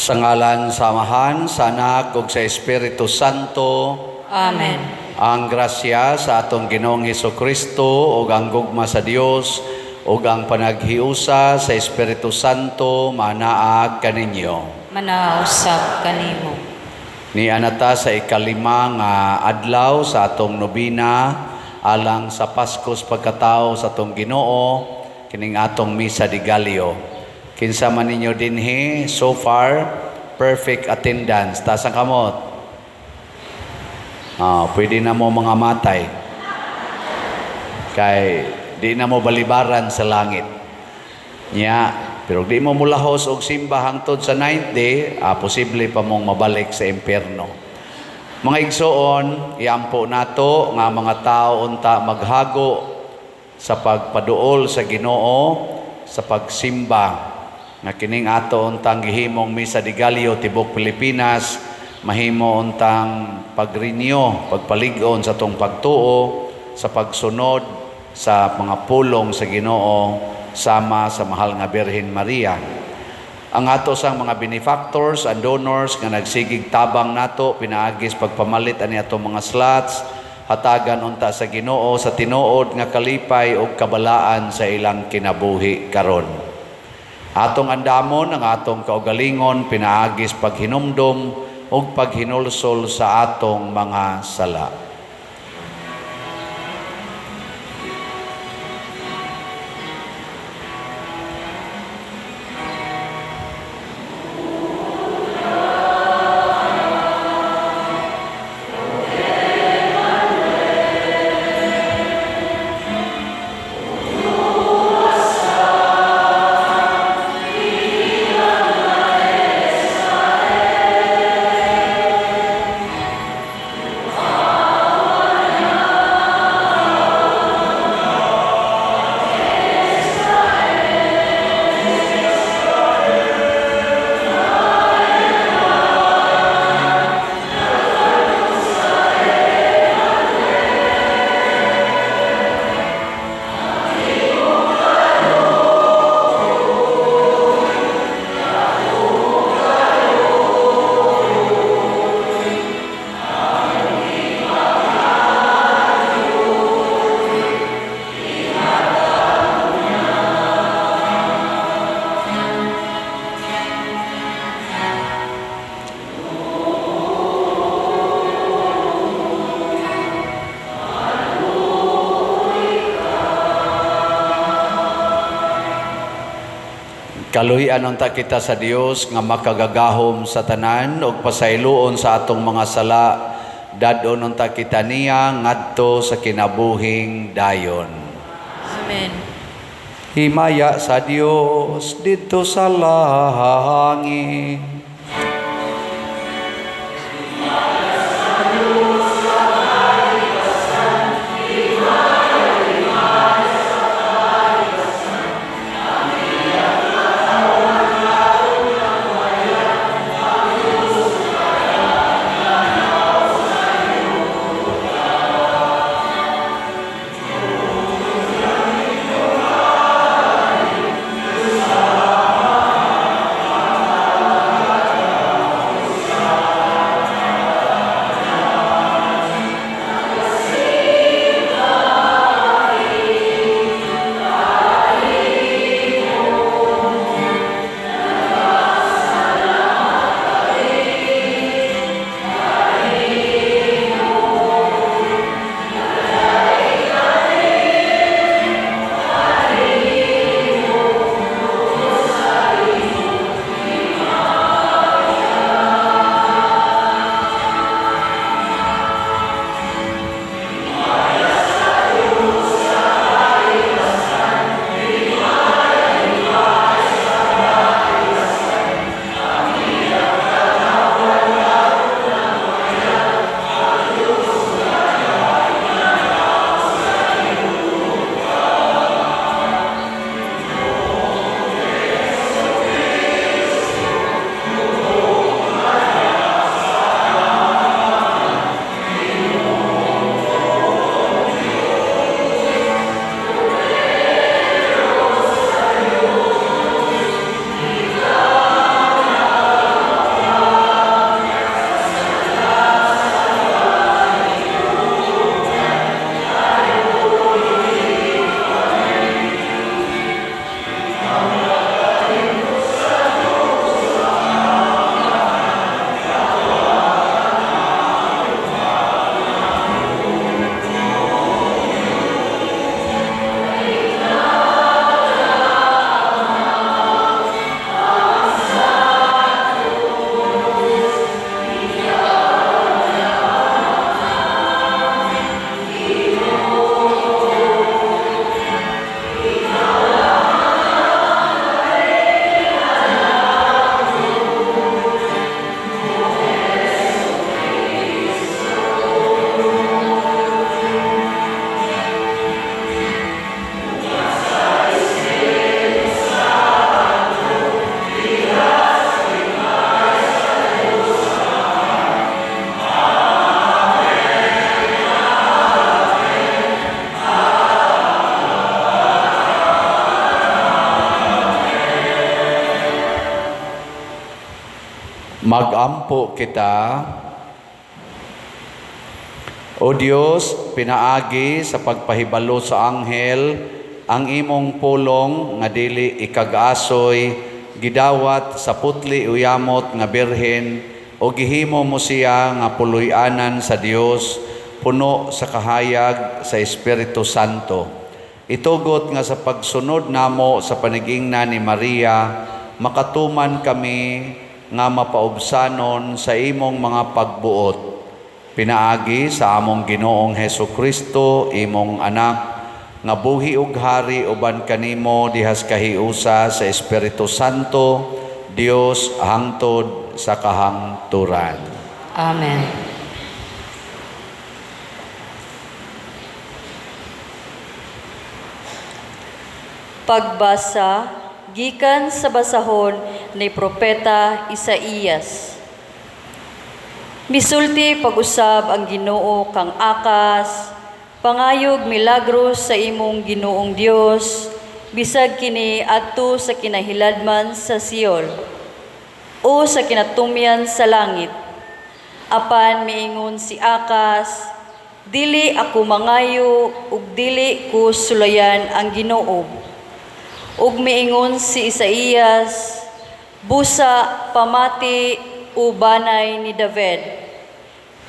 Sa ngalan sa Amahan, sa Anak, ug sa Espiritu Santo. Amen. Ang grasya sa atong Ginoong Hesukristo ug ang gugma sa Dios ug ang panaghiusa sa Espiritu Santo manaa kaninyo. Manausab kanimo. Ni anata sa ikalima nga adlaw sa atong nobina alang sa Paskos pagkatao sa atong Ginoo kining atong misa di Gallio. Kinsa man ninyo dinhi so far perfect attendance. Taas ang kamot. Pwede na mo mga matay. Kay di na mo balibaran sa langit. Pero di mo mulahos og simba hangtod sa 9th day, posible pa mong mabalik sa impyerno. Mga igsoon, iampo nato nga mga tao unta maghago sa pagpaduol sa Ginoo sa pagsimba nga kining ato untang gihimong misa di Gallio tibok Pilipinas mahimo untang pagrinyo, pagpalig-on sa tong pagtuo sa pagsunod sa mga pulong sa Ginoo sama sa mahal nga Birhen Maria. Ang ato sang mga benefactors and donors nga nagsigig tabang nato pinaagis pagpamalit ani ato mga slots hatagan unta sa Ginoo sa tinuod nga kalipay ug kabalaan sa ilang kinabuhi karon. Atong andamon ang atong kaugalingon pinaagis paghinumdom ug paghinulsol sa atong mga sala. Kaluhian unta kita sa Dios nga makagagahom sa tanan ug pasayloon sa atong mga sala dadon unta kita niya ngadto sa kinabuhing dayon. Amen. Himaya sa Dios didto sa langit. Magampo kita. O Dios, pinaagi sa pagpahibalo sa anghel ang imong pulong nga dili ikag-asoy, gidawat sa putli uyamot nga birhen o gihimo mo siya nga puloy-anan sa Dios, puno sa kahayag sa Espiritu Santo. Itugot nga sa pagsunod namo sa panigingna ni Maria, makatuman kami nga mapaubsanon sa imong mga pagbuot. Pinaagi sa among Ginoong Hesukristo, imong anak, nga buhi ug hari uban kanimo dihas kahiusa sa Espiritu Santo, Dios hangtod sa kahangturan. Amen. Pagbasa gikan sa basahon ni Propeta Isaías. Misulti pag-usab ang Ginoo kang akas, pangayog milagros sa imong Ginoong Dios, bisag kini adto sa kinahiladman sa Sion, o sa kinatumyan sa langit. Apan miingon si akas, dili ako mangayo ug dili ko sulayan ang Ginoo. Ug miingon si Isaías, busa pamati o banay ni David.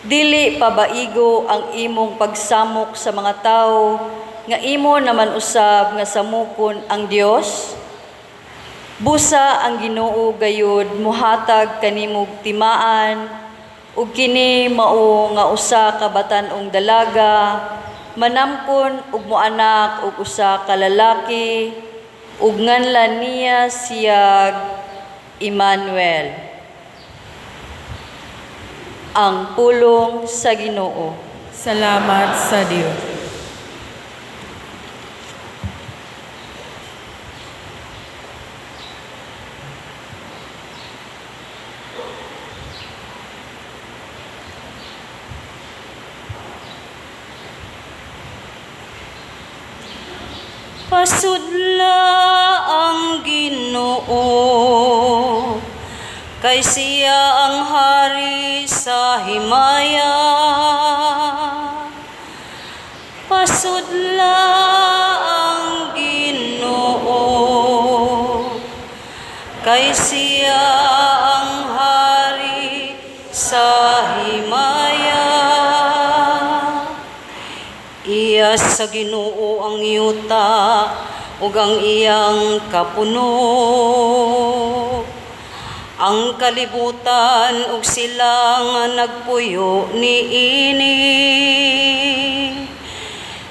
Dili pabaigo ang imong pagsamok sa mga tao, nga imo naman usab nga samukon ang Dios? Busa ang Ginoo gayud muhatag kanimog timaan, ug kini mao nga usa ka batan-ong dalaga, manamkon ug moanak og usa ka lalaki, ug nganlan niya siyag Emmanuel. Ang pulong sa Ginoo. Salamat sa Diyos. Pasudla ang Ginoo, kay siya ang hari sa himaya. Pasudla ang Ginoo, kay siya ang hari sa himaya. Iya sa Ginoo ang yuta ug ang iyang kapuno. Ang kalibutan ug sila nga nagpuyo niini.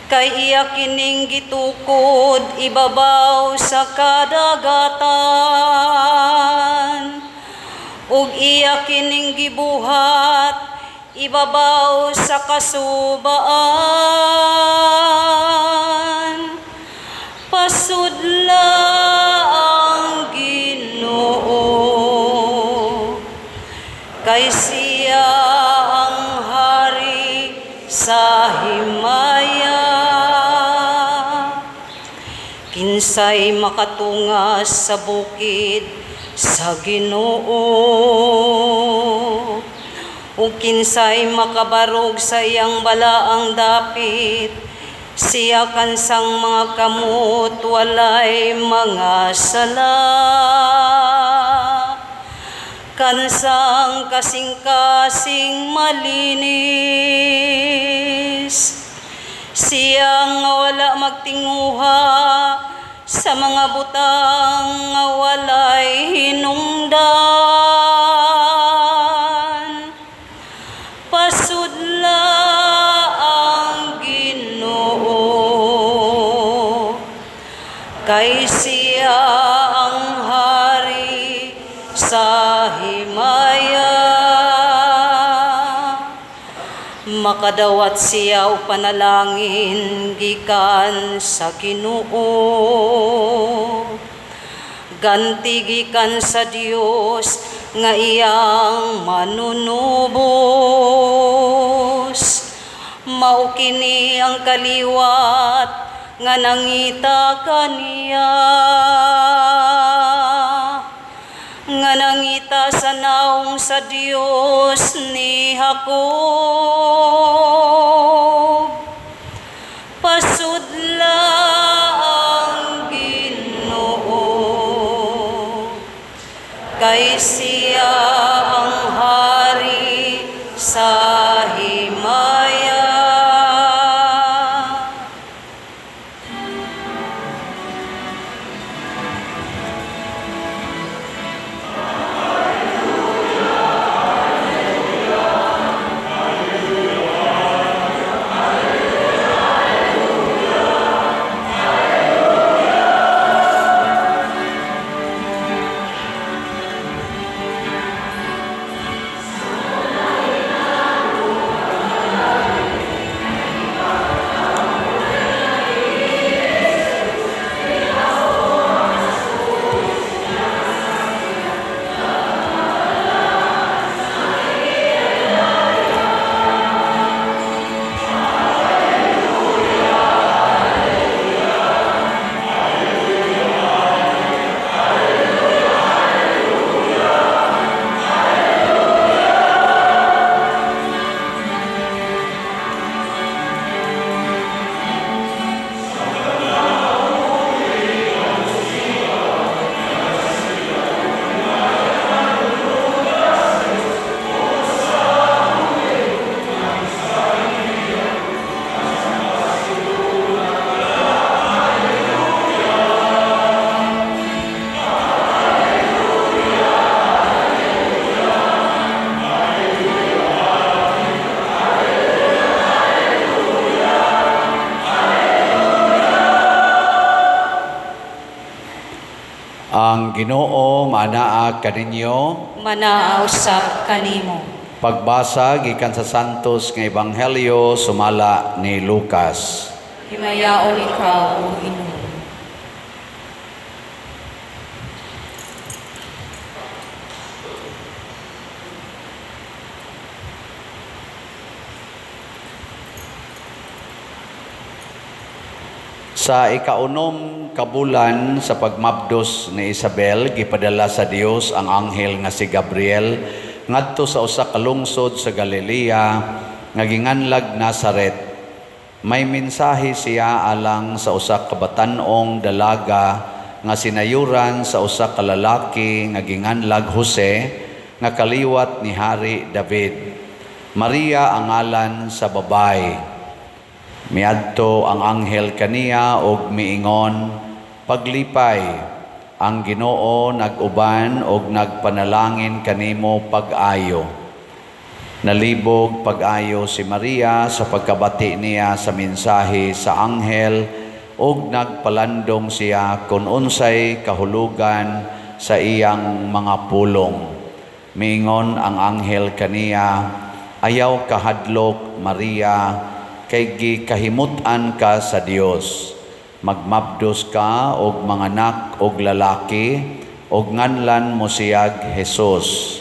Kay iya kining gitukod ibabaw sa kadagatan. Ug iya kining gibuhat ibabaw sa kasubaan. Pasudla ang Ginoo, kay siya ang hari sa himaya. Kinsay makatungas sa bukid sa Ginoo, ug kinsay makabarog sa iyang balaang dapit. Siya kansang mga kamot walay mga sala. Kansang kasing-kasing malinis. Siya nga wala magtinguha sa mga butang nga walay hinungdan. Pasudla ang Ginoo, kay siya ang hari sa himaya. Makadawat siya o panalangin gikan sa Ginoo. Ganti gikan sa Dios nga iyang manunubos. Mao kini ang kaliwat nga nangita kaniya. nga nangita sa naong sa Dios ni Jacob. Pasudla ang Ginoo, kay siya ang hari sa himaya. Ang Ginoo manaa kaninyo. Manaaw sa kanimo. Pagbasa gikan sa Santos nga Ebanghelyo sumala ni Lucas. Himayaon ikaw, O Ginoo. Sa ikaunom kabulan sa pagmabdos ni Isabel, gipadala sa Dios ang anghel nga si Gabriel ngadto sa usa ka lungsod sa Galilea nga ginganlag Nazaret. May mensahe siya alang sa usa ka batan-ong dalaga nga sinayuran sa usa ka lalaki nga ginganlag Jose nga kaliwat ni Hari David. Maria ang ngalan sa babay. Miadto ang anghel kaniya og miingon, paglipay, ang Ginoo nag-uban og nagpanalangin kanimo pag-ayo. Nalibog pag-ayo si Maria sa pagkabati niya sa mensahe sa anghel og nagpalandong siya kung unsay kahulugan sa iyang mga pulong. Miingon ang anghel kaniya, ayaw kahadlok Maria, kay gikahimutan ka sa Dios. Magmabdos ka og manganak og lalaki, og nganlan mo siyag Jesus.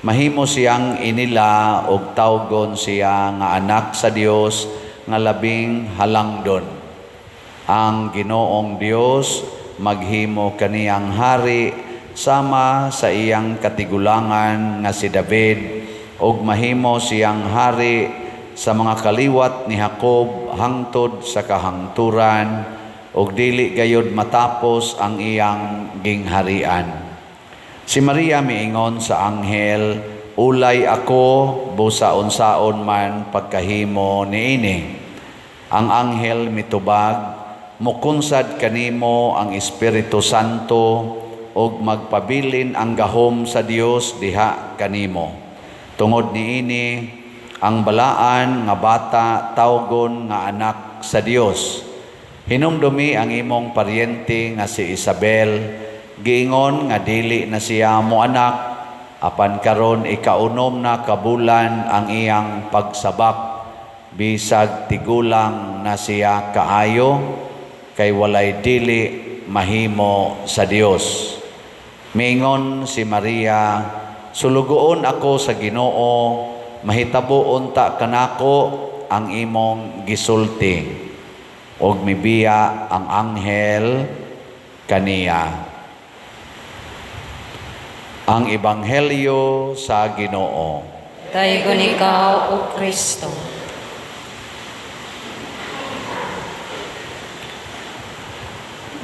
Mahimo siyang inila og tawgon siya nga anak sa Dios nga labing halangdon. Ang Ginoong Dios maghimo kaniyang hari sama sa iyang katigulangan nga si David, og mahimo siyang hari sa mga kaliwat ni Jacob hangtod sa kahangturan, og dili gayud matapos ang iyang gingharian. Si Maria miingon sa anghel, ulay ako busa unsaon man pagkahimo niini. Ang anghel mitubag, mukunsad kanimo ang Espiritu Santo og magpabilin ang gahom sa Dios diha kanimo. Tungod niini ang balaan nga bata tawgon nga anak sa Dios. Hinumdumi ang imong paryente nga si Isabel, giingon nga dili na siya mo anak, apan karon ikaunom na kabulan ang iyang pagsabak, bisag tigulang na siya kaayo, kay walay dili mahimo sa Dios. Miingon si Maria, sulugoon ako sa Ginoo, mahitabo unta kanako ang imong gisulti, og mibiya ang anghel kaniya. Ang Ebanghelyo sa Ginoo. Dayon ikaw, O Kristo.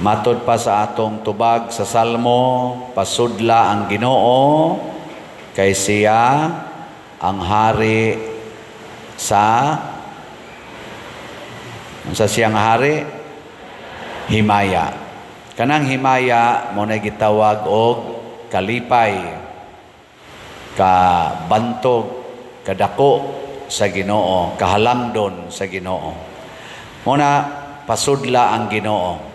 Matod pa sa atong tubag sa Salmo, pasudla ang Ginoo kay siya ang hari sa siyang hari himaya. Kanang himaya mo na gitawag og kalipay, kabantog, kadako sa Ginoo, kahalangdon sa Ginoo. Muna pasudla ang Ginoo.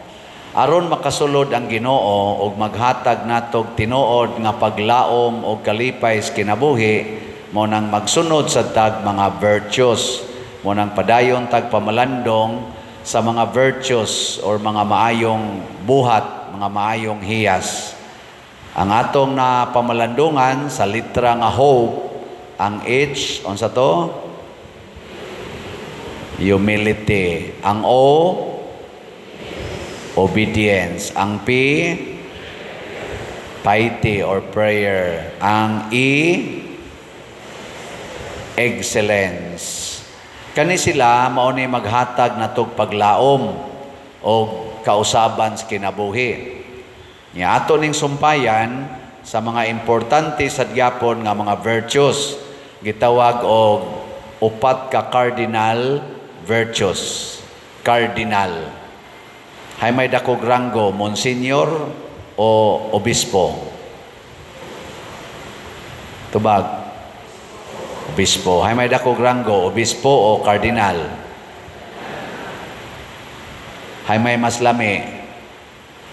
Aron makasulod ang Ginoo ug maghatag natog tinuod nga paglaom og kalipay sa kinabuhi, mo nang magsunod sa tag mga virtues, mo nang padayon tag pamalandong sa mga virtues or mga maayong buhat, mga maayong hiyas. Ang atong na pamalandungan sa litra nga hope, ang H, unsa to? Humility. Ang O, obedience. Ang P, piety or prayer. Ang E, excellence. Kani sila mao ni maghatag natog paglaom o kausaban sa kinabuhi. Nya ato ning sumpayan sa mga importante sa gyapon nga mga virtues gitawag og upat ka cardinal virtues. Cardinal. Hay may dakog ranggo, Monsignor o Obispo? Tubag. Obispo. Hay may dakog ranggo, Obispo o Cardinal? Hay may mas lami,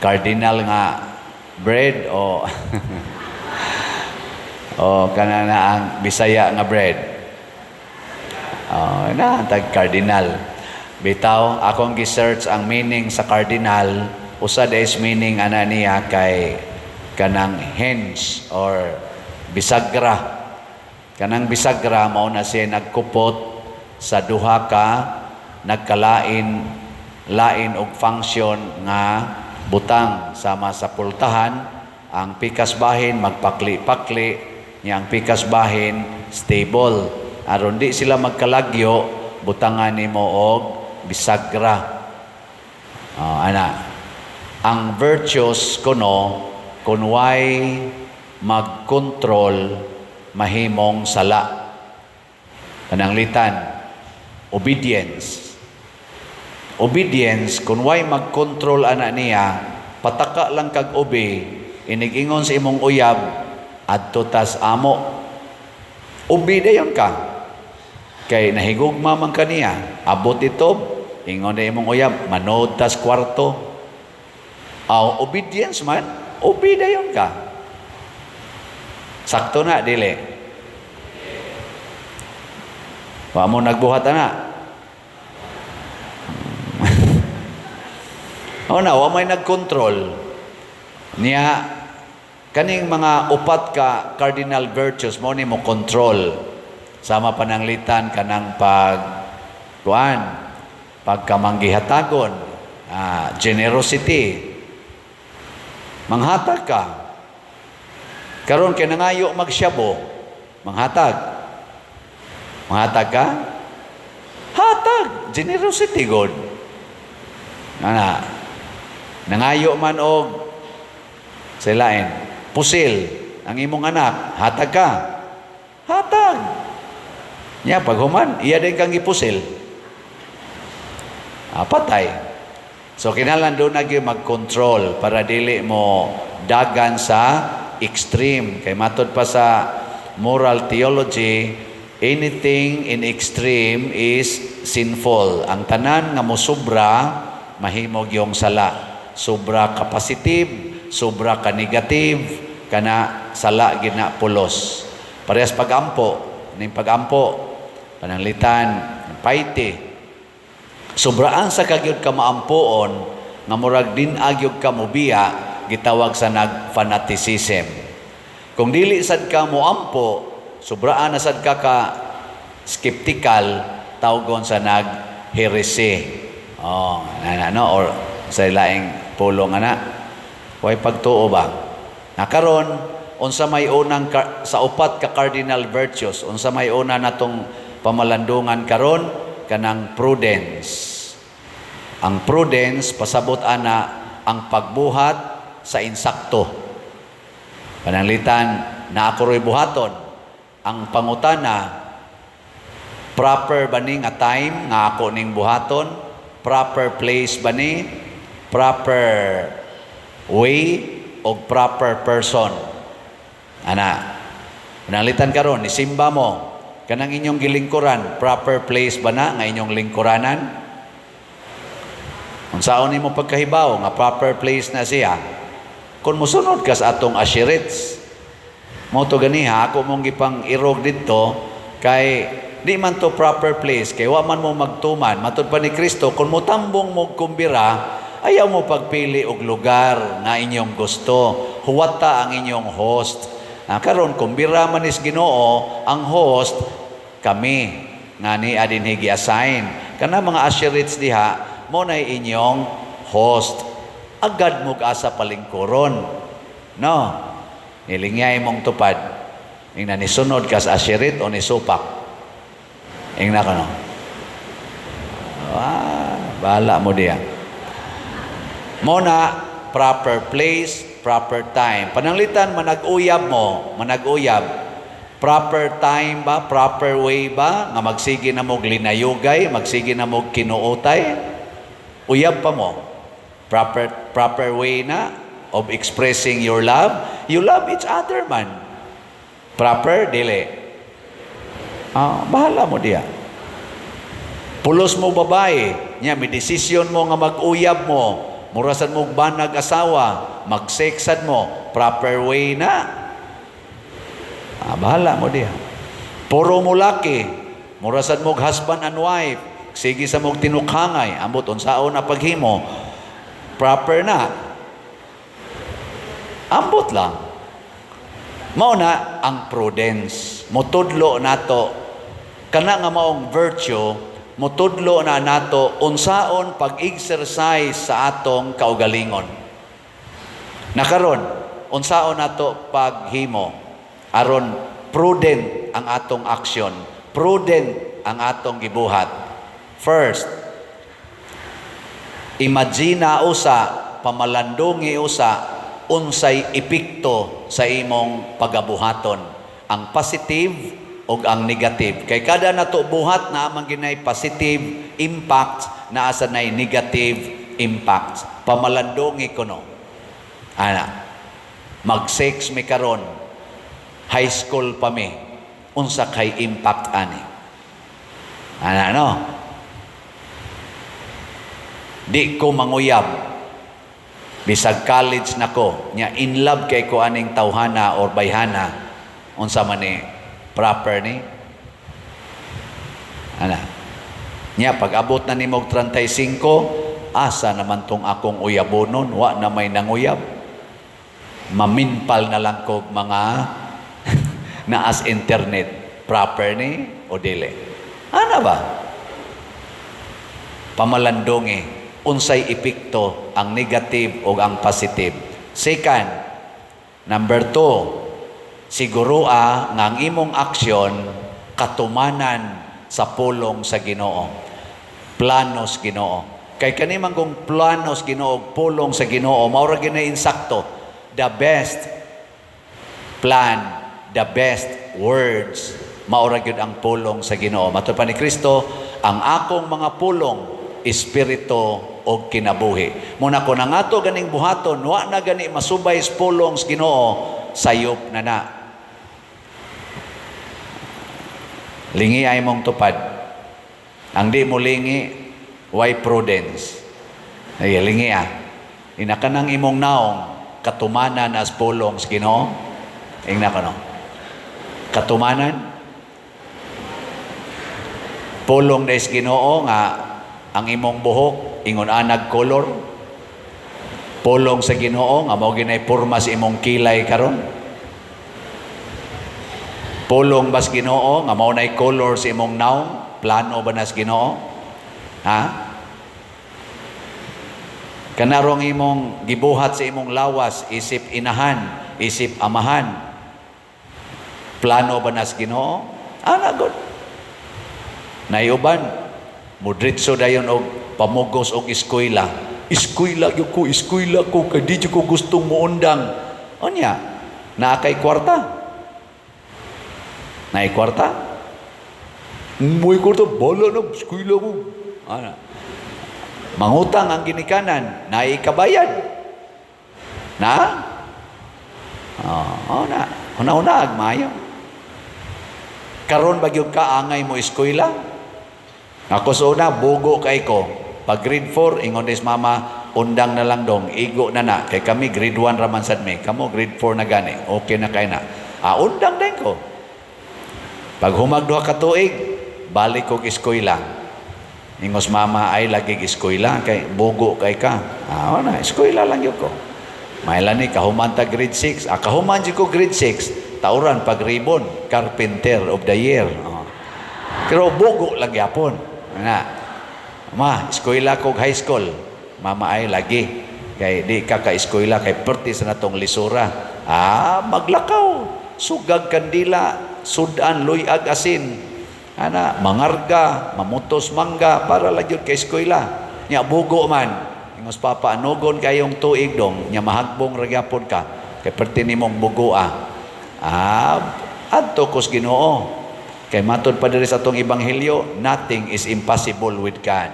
Cardinal nga bread o o kanana ang Bisaya nga bread? Tag Cardinal. Bitaw, akong gi-search ang meaning sa cardinal, usad is meaning ana niya kay kanang hinge or bisagra. Kanang bisagra mao na siya nagkupot sa duha ka nagkalain og function nga butang sama sa pultahan. Ang pikas bahin magpakli-pakli, niya ang pikas bahin stable. Aron di sila magkalagyo, butangan nimo og bisagra. Ang virtues kuno kunway mag-control mahimong sala. Pananglitan, obedience. Obedience kunway mag-control ana niya, pataka lang kag obe, inig-ingon sa imong uyab adto tas amo. Obe dayon ka. Kay nahigugma man kaniya, abot ito, ingon na imong uyab, manood tas kwarto. Obedience man, obe dayon ka. Sakto na, dili. Wa mo nagbuhat na. Wa may nagkontrol. Niya, kaning mga upat ka cardinal virtues, mo ni mo control. Sama pananglitan kanang pagkamanggihatagon, generosity. Manghatag ka. Karon kay nangayo magsyabo, manghatag. Manghatag ka? Hatag, generosity god. Nangayo man og silain, pusil ang imong anak, hatag ka. Hatag. Nya paghuman, iya din kang gipusil. Patay. So kinahanglan doon nagyo mag-control para dili mo dagan sa extreme. Kay matod pa sa moral theology, anything in extreme is sinful. Ang tanan nga mosobra mahimog yung sala. Sobra ka positive, sobra ka negative, kana sala gina pulos. Parehas pagampo, ning pagampo pananglitan, piety. Sobraan sa kagyud ka maampoon, nga murag din agyud ka mobiya, gitawag sa nag-fanaticism. Kung dili sad ka moampo, sobraan na sad ka skeptical, tawgon sa nag-heresy. Or sa laing pulong ana. Way pagtuo ba? Nakaron, unsa may unang sa upat ka cardinal virtues, unsa may una natong pamalandungan karon, kanang prudence. Ang prudence, pasabot ana ang pagbuhat sa insakto. Pananglitan na ako ro'y buhaton. Ang pangutana, proper ba ni nga time nga ako ning buhaton? Proper place ba ni? Proper way o proper person? Ana, pananglitan karon, isimba mo, kanang inyong gilingkuran, proper place ba na nga inyong lingkuranan? Unsaon nimo pagkahibaw nga proper place na siya? Kung musunod ka sa atong asherets, mo to ganiha, ako mong gipang irog dito, kay di man to proper place, kay wa man mo magtuman, matud pa ni Kristo, kung mutambong mo kumbira, ayaw mo pagpili og lugar nga inyong gusto, huwata ang inyong host. Karon kumbira man is Ginoo, ang host, kami, nga ni adin higi assign. Kana mga asherets diha, mo na inyong host. Agad mo asa palingkuron. No? Nilingay mong tupad. Ingna nisunod ka sa asherit o nisupak. Ingna ka no? Bahala mo diya. Mo na, proper place, proper time. Pananglitan, manag-uyab mo. Manag-uyab. Proper time ba? Proper way ba? Nga magsige na mo linayugay, magsige na mo kinuutay. Uyab pa mo. Proper way na of expressing your love. You love each other man. Proper, dili. Bahala mo diya. Pulos mo babae. Nya, may desisyon mo nga mag-uyab mo. Murasan mo banag asawa. Mag-sexad mo. Proper way na. Bahala mo diya. Puro mo laki. Murasan mo husband and wife. Sige sa mong tinukhangay, ambot unsaon na paghimo, proper na. Ambot lang. Mao na ang prudence. Mutudlo nato kana nga maong virtue, mutudlo na nato unsaon pag-exercise sa atong kaugalingon. Nakaron, unsaon nato paghimo aron prudent ang atong aksyon, prudent ang atong gibuhat. First, imagina usa, pamalandungi usa, unsay epekto sa imong pagabuhaton. Ang positive o ang negative. Kay kada nato buhat na amang ginay positive impact, na asa nay negative impact. Pamalandungi ko no. Mag-sex mi karon, high school pa mi, unsa kay impact ani. No? Di ko manguyab. Bisag college na ko, nya in love kay ko aning tawhana or bayhana, unsa man ni proper ni. Nya pag abot na nimog 35, asa naman tong akong uyabonon, wa na may nanguyab. Maminpal na lang ko mga naas internet, proper ni o dili. Ba? Pamalandungi. Unsay epekto ang negative o ang positive. Second, number 2, sigurua nga ang imong aksyon katumanan sa pulong sa Ginoo. Planos Ginoo. Kay kanimang kung planos Ginoo, pulong sa Ginoo, maura ginay insakto. The best plan, the best words, maura gyud ang pulong sa Ginoo. Matud pa ni Kristo, ang akong mga pulong espiritu o kinabuhi. Muna ko na nga to ganing buhaton, wa na gani masubay sa pulong sa Ginoo, sayop na. Lingi ay mong tupad. Ang di mo lingi, why prudence? Ay, lingi Inakanang imong naong, katumanan as pulong sa Ginoo. Ingna ka no? Katumanan. Pulong na sa Ginoo nga, ang imong buhok, ingon anag color. Pulong sa Ginoo nga mao ginay porma sa imong kilay karon. Pulong bas Ginoo nga mao nay color sa imong naong, plano ba nas Ginoo? Kanarong imong gibuhat sa imong lawas, isip inahan, isip amahan, Plano ba nas Ginoo? Ana god. Nayuban, mudritso dayon og pamugos og eskwela. Eskwela ko, kay di ko gustong muundang. Onya, naa kay kwarta. Naay kwarta? Muy kwarta, bala na, eskwela ko. Ana. Mangutang ang ginikanan, naay kabayad. Na? Na. Una-una, agmayo. Karon bagyong kaangay mo eskwela. Ako sa una, bugo kay ko. Pag grade 4, ingon des mama, undang na lang dong, igo na. Kay kami grade 1 raman sad me. Kamo grade 4 na gani. Okay na kay na. Undang din ko. Pag humagduha ka tuig, balik ko eskwela. Ingos mama ay lagi eskwela kay bugo kay ka. Na, eskwela lang yun ko. Mailan ni kahumanta grade 6. Kahuman ko grade 6. Tauran pag ribbon, carpenter of the year. Pero bugo lang yapon. Ma, eskwela ko high school. Mama ay lagi. Kay di ka eskwela kay perti sa natong lisura. Maglakaw. Sugag kandila, sudan, luyag asin. Mangarga, mamutos mangga para lagi kay eskwela. Nya bugo man. Ingos papa anugon kayong tuig dong, nya mahagbong ragyapon ka. Kay perti nimong bugoa. Adto kos Ginoo. Kay matod pa diri sa atong ebanghelyo, nothing is impossible with God.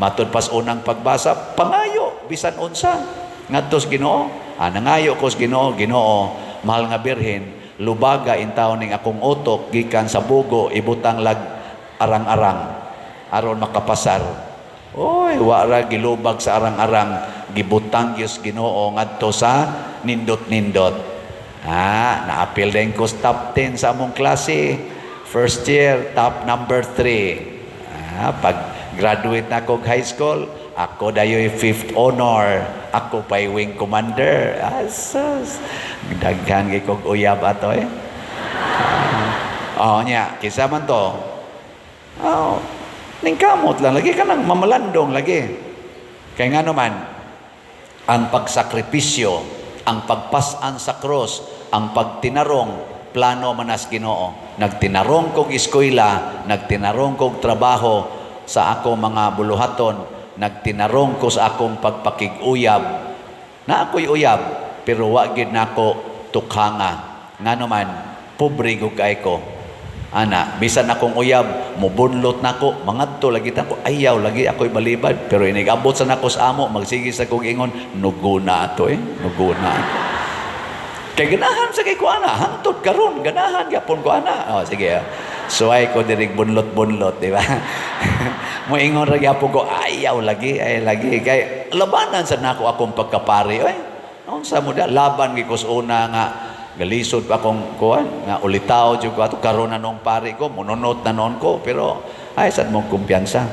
Matod pas unang pagbasa, pangayo bisan unsa ngadto sa Ginoo. Nangayo kos Ginoo, Ginoo, mahal nga birhen, lubaga intaw ning akong utok gikan sa bugo ibutang lag arang-arang aron makapasar. Oy, wara gilubag sa arang-arang, gibutang Dios Ginoo ngadto sa nindot-nindot. Na-appeal din ko sa top 10 sa among klase. First year, top number 3. Pag graduate na ako high school, ako dayo'y 5th honor. Ako pa'y wing commander. Asas. Daghan kay kong uyab ato eh. Kisa man to. Ningkamot lang. Lagi ka nang mamalandong lagi. Kaya nga naman, ang pagsakripisyo, ang pagpasan sa cross, ang pagtinarong, plano manas Ginoo. Nagtinarong kog eskwela, nagtinarong kog trabaho sa ako mga buluhaton, nagtinarong ko sa akong pagpakig-uyab. Na ako'y uyab, pero wa gid nako tukhanga. Nga naman, pobre gud kay ko. Bisan akong uyab, mubunlot nako, mangadto lagi ta ko, ayaw lagi ako'y balibad. Pero inigabot sa nako sa amo, magsige sa kong ingon, nuguna ato nuguna. Kay ganahan sa kay ko hangtod karon ganahan gyapon ko sige. Suway ko dirig bunlot-bunlot, di ba? Moingon ra gyapon ko, ayaw lagi kay labanan sa nako akong pagkapari. Unsa mo da laban gi ko sa una nga galisod pa akong kuan nga ulitaw jud ko ato karon na nung pari ko mununot na noon ko pero ay sad mong kumpiyansa.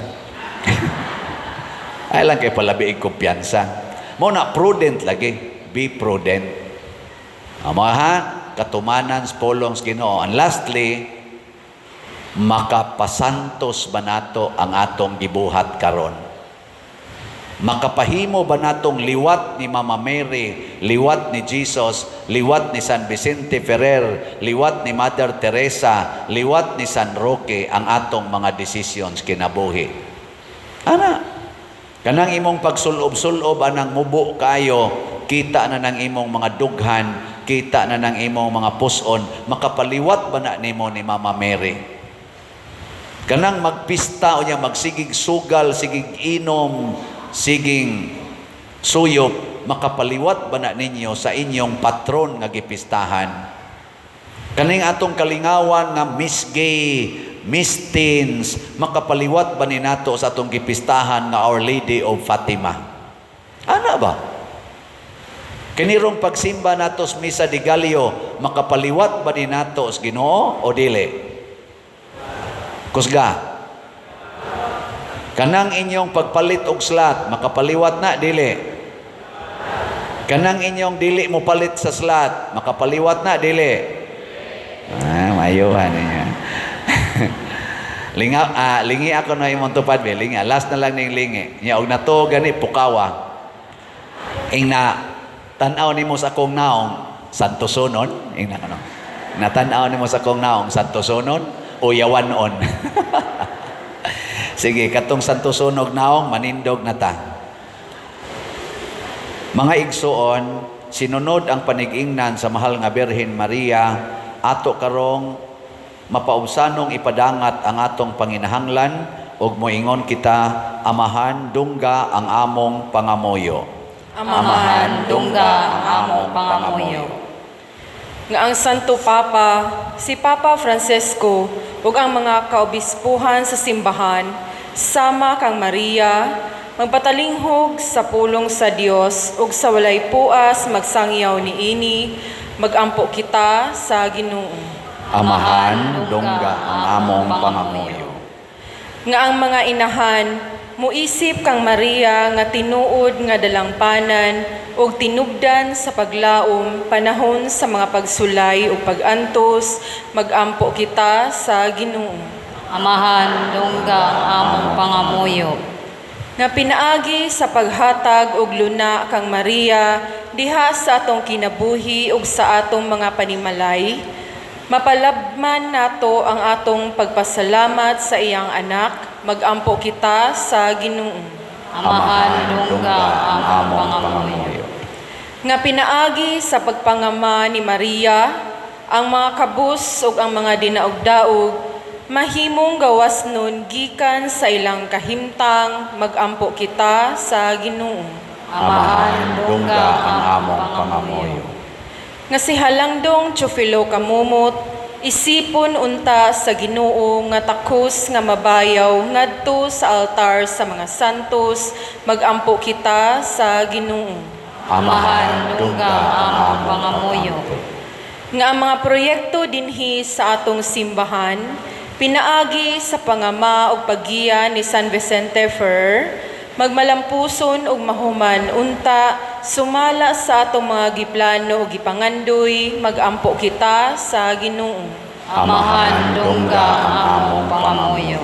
Ay lang kay palabi ig kumpiyansa. Mo na prudent lagi, be prudent. Katumanan sa pulong sa Ginoo. And lastly, makapasantos ba nato ang atong gibuhat karon? Makapahimo ba natong liwat ni Mama Mary, liwat ni Jesus, liwat ni San Vicente Ferrer, liwat ni Mother Teresa, liwat ni San Roque ang atong mga decisions kinabuhi? Kanang imong pagsulob-sulob anang mubo kayo, kita na ng imong mga dughan, kita na ng imong mga puson, makapaliwat ba na nimo ni Mama Mary? Kanang magpista o niya, magsigig sugal, sigig inom, siging suyop, makapaliwat ba na ninyo sa inyong patron nga gipistahan? Kaning atong kalingawan nga Miss Gay, Miss Teens, makapaliwat ba ni nato sa atong gipistahan nga Our Lady of Fatima? Ba? Kinirong pagsimba nato sa Misa de Gallo, makapaliwat ba ni nato sa Ginoo o dili? Kusga. Kanang inyong pagpalit og slat, makapaliwat na dili? Kanang inyong dili mo palit sa slat, makapaliwat na dili? Mayuhan niya. Lingi ako na imong tupad be, lingi. Last na lang ning lingi. Nya og nato gani pukawa. Ing na tanaw nimo sa akong naong santosonon, ing na Natanaw ni mo sa kong naong Santo Sunog o Yawanon. Sige, katong Santo Sunog naong manindog na ta. Mga igsuon, sinunod ang panigingnan sa mahal nga Birhen Maria, ato karong mapaubsanong ipadangat ang atong panginahanglan ug moingon kita, amahan dungga ang among pangamoyo. Amahan dungga ang among pangamuyo. Nga ang Santo Papa, si Papa Francesco, ug ang mga kaobispuhan sa simbahan, sama kang Maria, magpatalinghog sa pulong sa Dios ug sa walay puas magsangyaw niini, magampo kita sa Ginoo. Amahan dungga ang among pangamoyo. Nga ang mga inahan, muisip kang Maria nga tinuod nga dalangpanan ug tinubdan sa paglaom panahon sa mga pagsulay ug pagantos, magampo kita sa Ginoo. Amahan dungga ang among pangamuyo. Nga pinaagi sa paghatag og luna kang Maria diha sa atong kinabuhi ug sa atong mga panimalay, mapalabman nato ang atong pagpasalamat sa iyang anak, magampo kita sa Ginoo. Amahan dungga ang among pangamuyo. Nga pinaagi sa pagpangama ni Maria, ang mga kabus ug ang mga dinaog-daog, mahimong gawas nun gikan sa ilang kahimtang, magampo kita sa Ginoo. Amahan dungga ang among pangamuyo. Nga si Halangdong Teofilo Kamumot, isipon unta sa Ginoo nga takos nga mabayaw ngadto sa altar sa mga santos, magampo kita sa Ginoo. Amahan dungga ang among pangamuyo. Nga ang mga proyekto dinhi sa atong simbahan, pinaagi sa pangama ug paggiya ni San Vicente Fer, magmalampuson ug mahuman unta sumala sa atong mga giplano ug gipangandoy, magampo kita sa Ginoo. Amahan dungga ang among pangamuyo.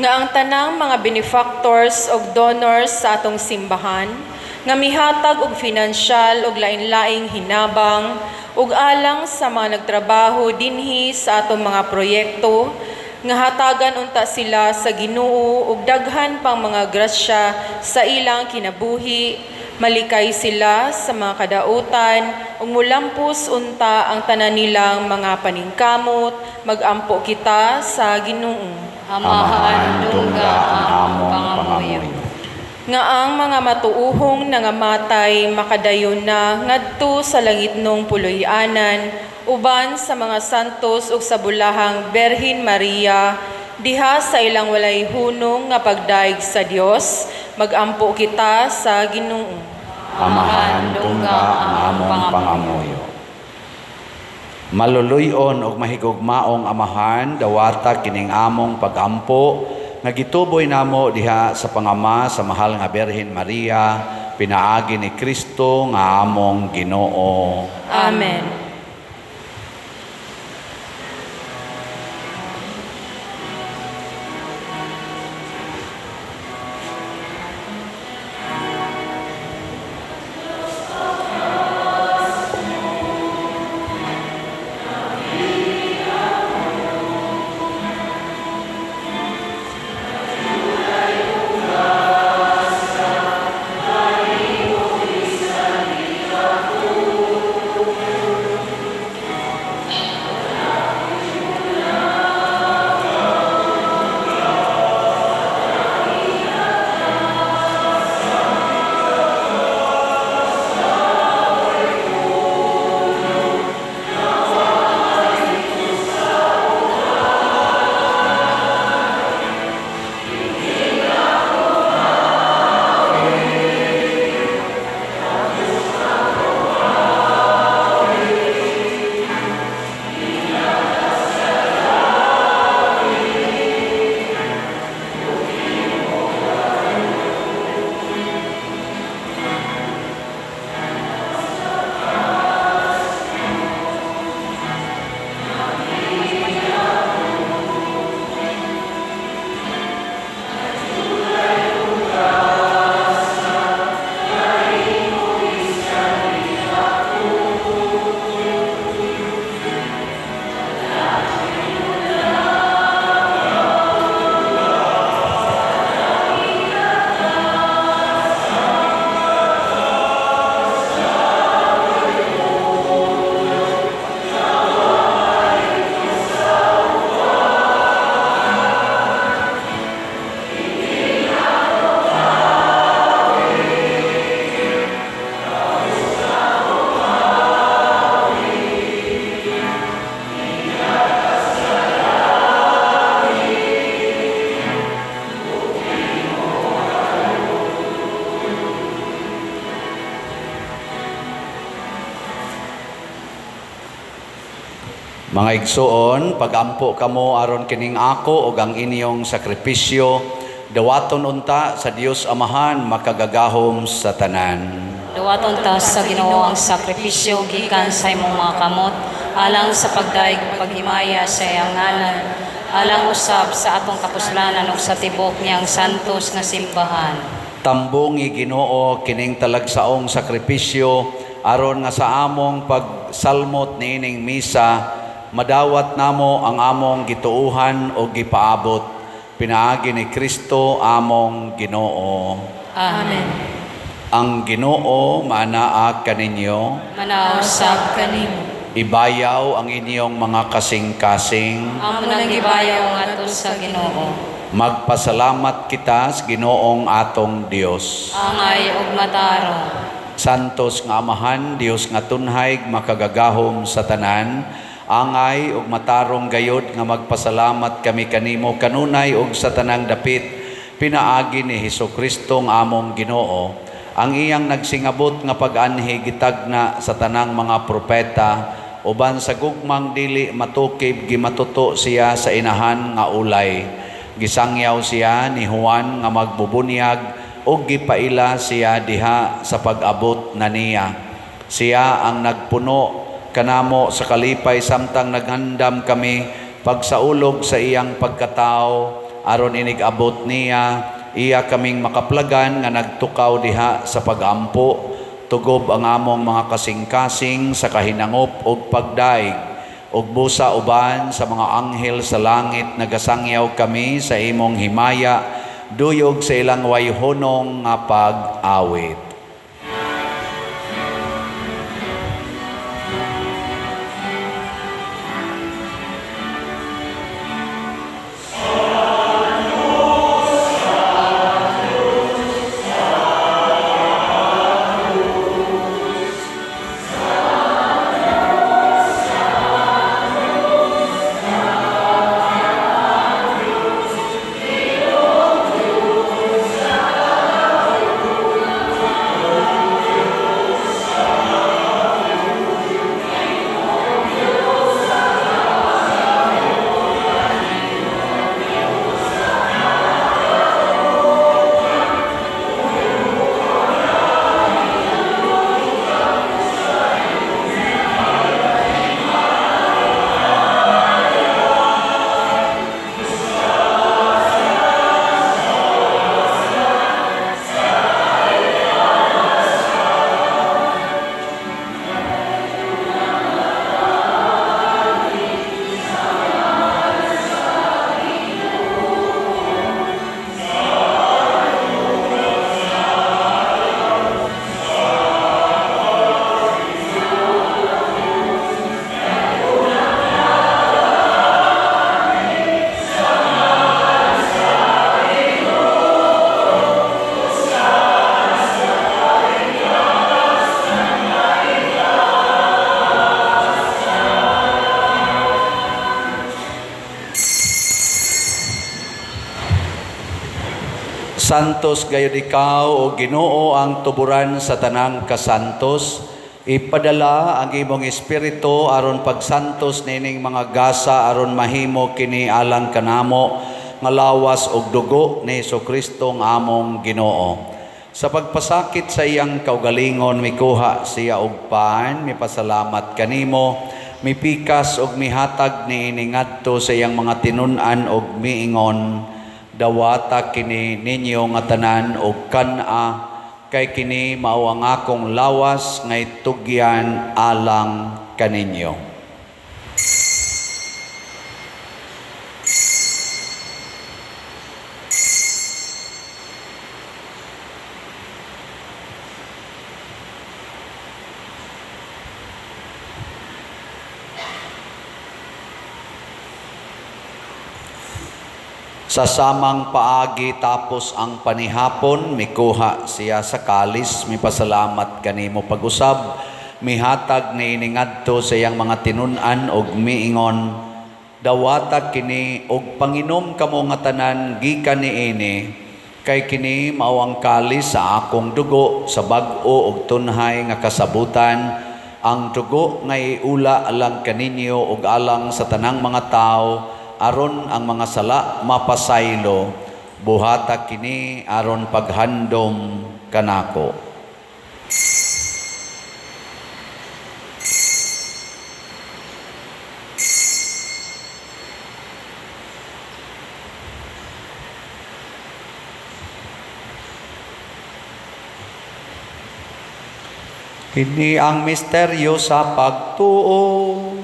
Nga ang tanang mga benefactors ug donors sa atong simbahan, nga mihatag og finansyal ug lain-laing hinabang ug alang sa mga nagtrabaho dinhi sa atong mga proyekto, nga hatagan unta sila sa Ginoo ug daghan pang mga grasya sa ilang kinabuhi, malikay sila sa mga kadautan ug mulampos unta ang tanan nilang mga paningkamot, magampo kita sa Ginoo. Amahan dungga ang among pangamuyo. Nga ang mga matuuhong nangamatay makadayon na ngadto sa langitnong puloy-anan, uban sa mga santos ug sa bulahang Birhen Maria, diha sa ilang walay hunong nga pagdaig sa Dios, magampo kita sa Ginoo. Amahan dungga ang among pangamoyo. Maluluyon og mahigugmaong amahan, dawata kining among pagampo, nga gituboy namo diha sa pangama sa mahal nga Birhen Maria, pinaagi ni Kristo nga among Ginoo. Amen. Mga igsoon, pagampo kamo aron kining ako ug ang inyong sakripisyo, dawaton unta sa Dios Amahan makagagahom sa tanan. Duwaton ta sa Ginoo ang sakripisyo gikan sa imong mga kamot, alang sa pagdaig paghimaya sa iyang ngalan, alang usab sa atong kapuslanan ug sa tibok niyang santos nga simbahan. Tambungi Ginoo kining talagsaong sakripisyo aron nga sa among pagsalmot niining misa madawat namo ang among gituuhan o gipaabot pinaagi ni Kristo among Ginoo. Amen. Ang Ginoo maanaa kaninyo, Manausab kanimo. ibayaw ang inyong mga kasing-kasing. Amo nang gibayaw ngadto sa Ginoo. Magpasalamat kita sa Ginoong atong Dios. Angay ug matarong. Santos nga Amahan, Dios nga tunhay makagagahom sa tanan, angay ug matarong gayod nga magpasalamat kami kanimo kanunay ug sa tanang dapit pinaagi ni Hesukristo nga among Ginoo, ang iyang nagsingabot nga pag-anhi gitagna sa tanang mga propeta, uban sa gugmang dili matukib gimatuto siya sa inahan nga ulay. Gisangyaw siya ni Juan nga magbubunyag ug gipaila siya diha sa pag-abot na niya. Siya ang nagpuno kanamo sa kalipay samtang naghandam kami pagsaulog sa iyang pagkatao aron inig-abot niya iya kaming makaplagan nga nagtukaw diha sa pag-ampo tugob ang among mga kasing-kasing sa kahinangop ug pagdaig ug busa uban sa mga anghel sa langit nagasangyaw kami sa imong himaya duyog sa ilang wayhonong nga pag-awit. Santos gayud ikaw o Ginoo ang tuburan sa tanang kasantos. Ipadala ang imong espiritu aron pagsantos nining mga gasa aron mahimo kini alang kanamo nga lawas og dugo ni Hesukristo nga among Ginoo. Sa pagpasakit sa iyang kaugalingon mikuha siya og paan, mipasalamat kanimo, mipikas og mihatag niini ngadto sa iyang mga tinun-an og miingon. Dawata kini ninyo nga tanan og kana kay kini mao ang akong lawas nga itugyan alang kaninyo. Sa samang paagi tapos ang panihapon, mikuha siya sa kalis, mipasalamat kanimo pag-usab, mihatag ni iningadto sa iyang mga tinun-an og miingon, dawata kini og panginom kamo nga tanan gikan niini, kay kini mao ang kalis sa akong dugo sa bag-o og tunhay nga kasabutan, ang dugo nga iula alang kaninyo ug alang sa tanang mga tao aron ang mga sala mapasaylo, buhata kini aron paghandom kanako. Kini ang misteryo sa pagtuo.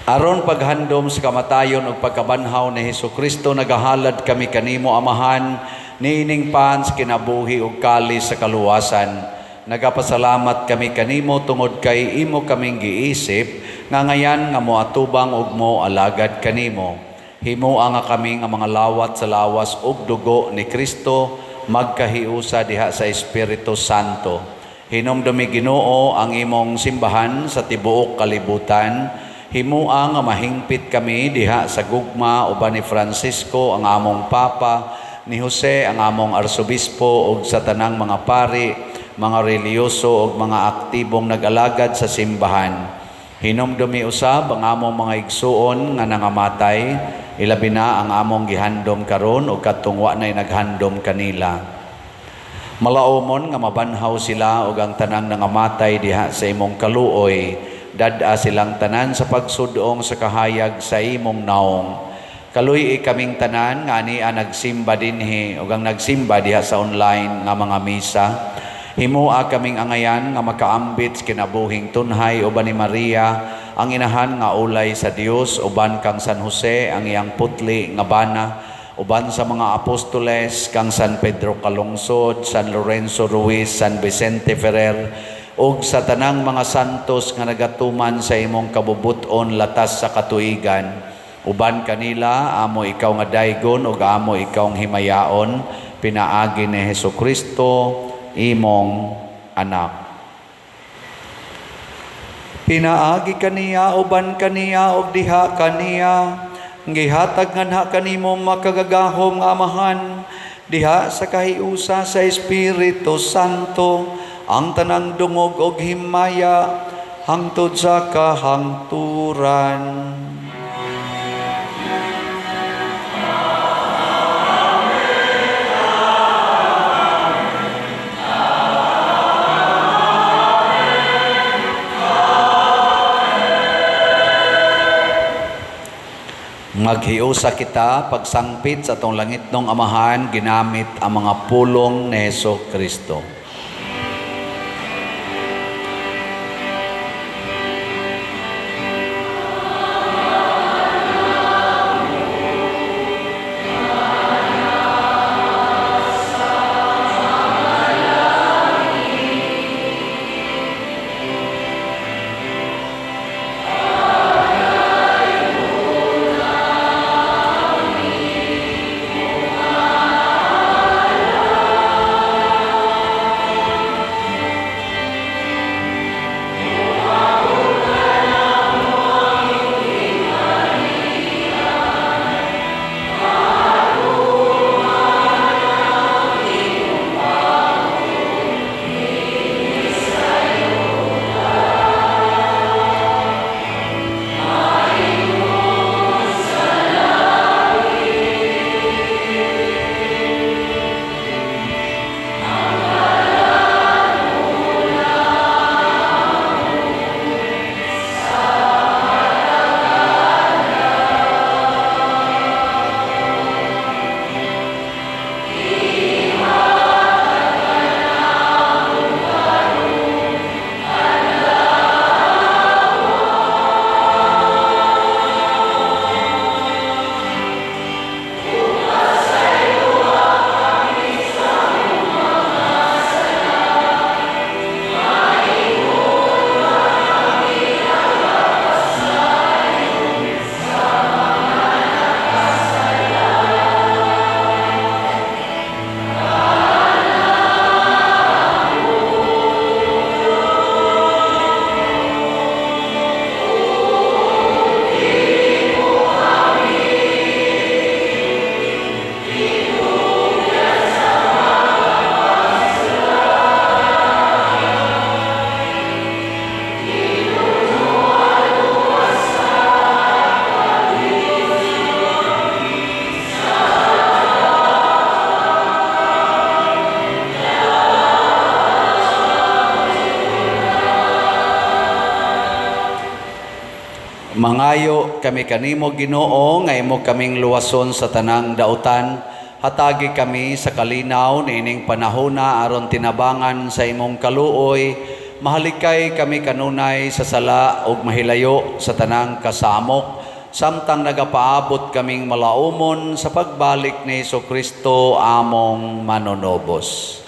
Aron paghandom sa kamatayon ug pagkabanhaw ni Hesukristo, nagahalad kami kanimo, Amahan, niining pans kinabuhi ug kalis sa kaluwasan. Nagapasalamat kami kanimo tungod kay imo kaming giisip nga ngayan nga moatubang ug mo alagad kanimo. Himua nga kami nga mga lawat sa lawas ug dugo ni Kristo magkahiusa diha sa Espiritu Santo. Hinumdumi Ginoo ang imong simbahan sa tibuok kalibutan. Himua nga mahingpit kami diha sa gugma uban ni Francisco ang among Papa, ni Jose ang among Arsobispo ug sa tanang mga pari, mga reliyoso ug mga aktibong nag-alagad sa simbahan. Hinumdumi usab ang among mga igsuon nga nangamatay, ilabi na ang among gihandom karon ug katungwa nay naghandom kanila. Malaumon nga mabanhaw sila ug ang tanang nangamatay diha sa imong kaluoy, dada silang tanan sa pagsudong sa kahayag sa imong naong. Kaluy kaming tanan nga ania nagsimba dinhi ug ang nagsimba diha sa online nga mga misa. Himua kaming angayan nga makaambit kinabuhing tunhay uban ni Maria, ang inahan nga ulay sa Dios, uban kang San Jose ang iyang putli nga bana, uban sa mga apostoles kang San Pedro Calungsod, San Lorenzo Ruiz, San Vicente Ferrer, ug sa tanang mga santos nga nagatuman sa imong kabubuton latas sa katuigan. Uban kanila amo ikaw nga daygon ug amo ikaw nga himayaon, pinaagi ni Hesukristo imong anak. Pinaagi kaniya uban kaniya ug diha kaniya, gihatag nganha kanimo makagagahom nga Amahan, diha sa kahiusa sa Espiritu Santo, ang tanang dungog og himaya hangtod sa kahangturan. Maghiusa kita pagsangpit sa atong langitnong Amahan ginamit ang mga pulong ni Hesukristo. Mangayo kami kanimo Ginoo nga imo kaming luwason sa tanang dautan, hatagi kami sa kalinaw niining panahona aron tinabangan sa imong kaluoy, mahalikay kami kanunay sa sala ug mahilayo sa tanang kasamok, samtang nagapaabot kaming malaumon sa pagbalik ni Jesucristo among manonobos.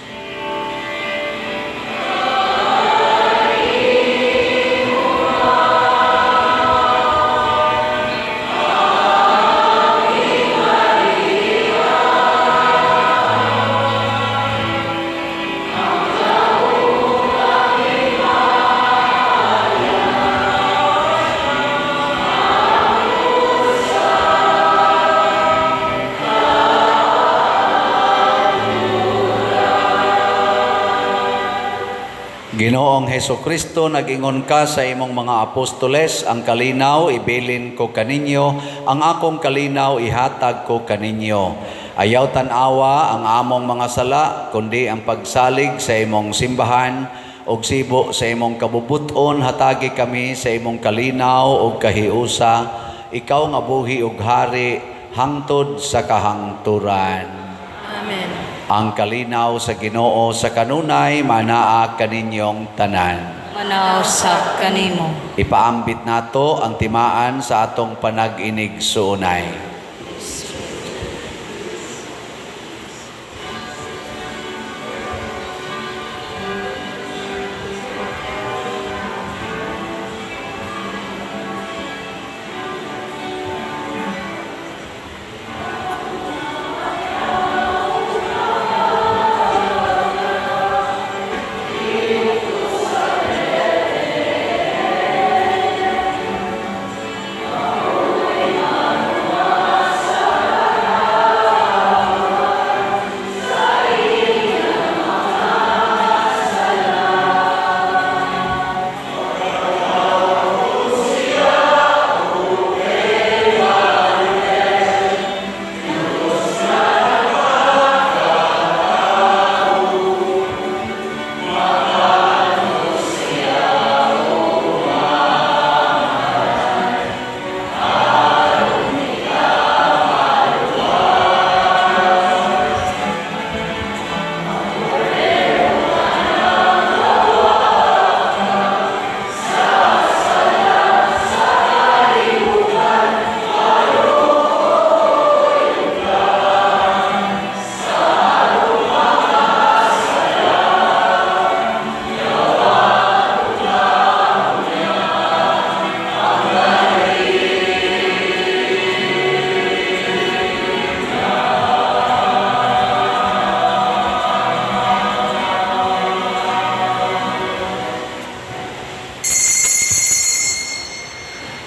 Ginoong Hesukristo, nag-ingon ka sa imong mga apostoles, ang kalinaw ibilin ko kaninyo, ang akong kalinaw ihatag ko kaninyo. Ayaw tanawa ang among mga sala, kundi ang pagsalig sa imong simbahan, og sibo sa imong kabubuton, hatagi kami sa imong kalinaw og kahiusa, ikaw nga buhi ug hari, hangtod sa kahangturan. Amen. Ang kalinaw sa Ginoo sa kanunay, manaa kaninyong tanan. Manausap kanimo. Ipaambit nato ang timaan sa atong panag-inig suunay.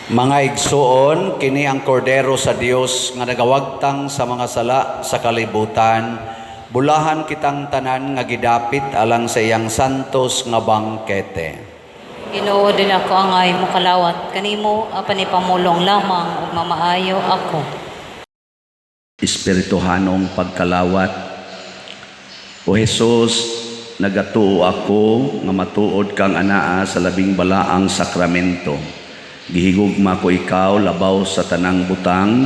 Mga igsuon, kini ang kordero sa Dios nga nagawagtang sa mga sala sa kalibutan. Bulahan kitang tanan nga gidapit alang sa iyang santos nga bangkete. Ginoo din ako angay mo kalawat kanimo apan ipamulong lamang ug mamaayo ako. Espirituhanong pagkalawat. O Jesus, nagatuo ako nga matuod kang anaa sa labing balaang sakramento. Gihigugma ko ikaw labaw sa tanang butang,